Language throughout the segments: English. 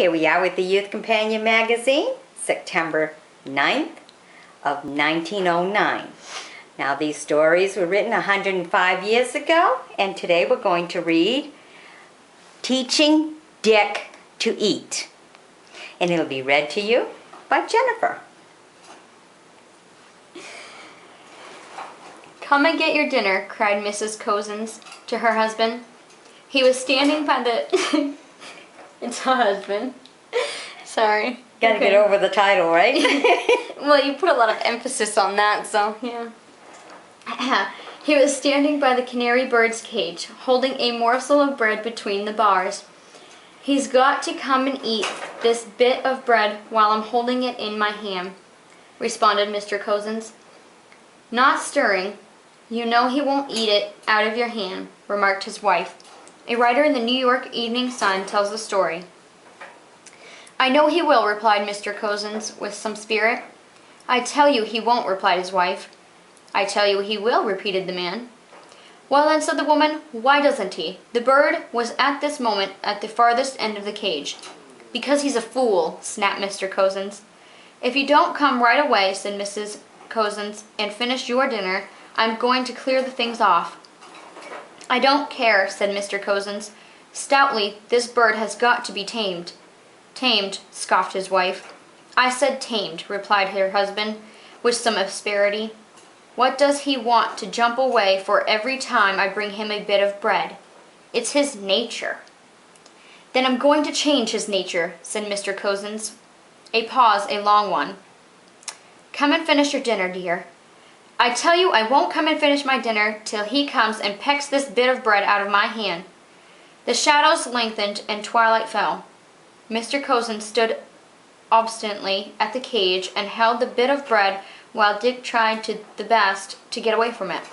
Here we are with the Youth Companion magazine, September 9th of 1909. Now these stories were written 105 years ago, and today we're going to read Teaching Dick to Eat. And it'll be read to you by Jennifer. "Come and get your dinner," cried Mrs. Cozens to her husband. He was standing by the... It's her husband. Sorry. Gotta get over the title, right? Well, you put a lot of emphasis on that, so yeah. He was standing by the canary bird's cage, holding a morsel of bread between the bars. "He's got to come and eat this bit of bread while I'm holding it in my hand," responded Mr. Cozens. "Not stirring. You know he won't eat it out of your hand," remarked his wife. A writer in the New York Evening Sun tells the story. "I know he will," replied Mr. Cozens with some spirit. "I tell you he won't," replied his wife. "I tell you he will," repeated the man. "Well then," said the woman, "why doesn't he?" The bird was at this moment at the farthest end of the cage. "Because he's a fool," snapped Mr. Cozens. "If you don't come right away," said Mrs. Cozens, "and finish your dinner, I'm going to clear the things off." "I don't care," said Mr. Cozens stoutly. "This bird has got to be tamed." "Tamed," scoffed his wife. "I said tamed," replied her husband with some asperity. "What does he want to jump away for every time I bring him a bit of bread? It's his nature." "Then I'm going to change his nature," said Mr. Cozens. A pause, a long one. "Come and finish your dinner, dear." "I tell you I won't come and finish my dinner till he comes and pecks this bit of bread out of my hand." The shadows lengthened and twilight fell. Mr. Cozens stood obstinately at the cage and held the bit of bread while Dick tried the best to get away from it.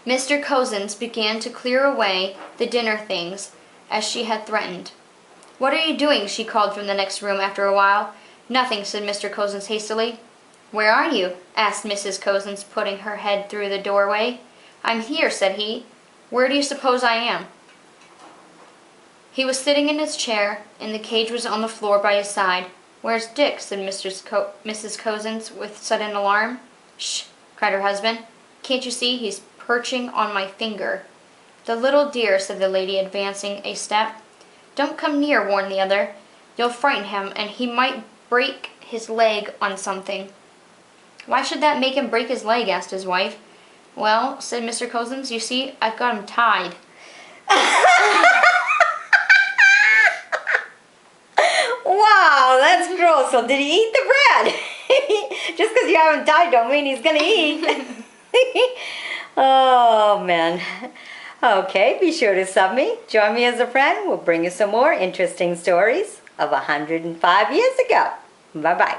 Mr. Cozens began to clear away the dinner things as she had threatened. "What are you doing?" she called from the next room after a while. "Nothing," said Mr. Cozens hastily. "Where are you?" asked Mrs. Cozens, putting her head through the doorway. "I'm here," said he. "Where do you suppose I am?" He was sitting in his chair, and the cage was on the floor by his side. "Where's Dick?" said Mrs. Cozens with sudden alarm. "Shh!" cried her husband. "Can't you see he's perching on my finger?" "The little dear," said the lady, advancing a step. "Don't come near," warned the other. "You'll frighten him, and he might break his leg on something." "Why should that make him break his leg?" asked his wife. "Well," said Mr. Cozens, "you see, I've got him tied." Wow, that's gross. So did he eat the bread? Just because you haven't died don't mean he's going to eat. Oh, man. Okay, be sure to sub me. Join me as a friend. We'll bring you some more interesting stories of 105 years ago. Bye-bye.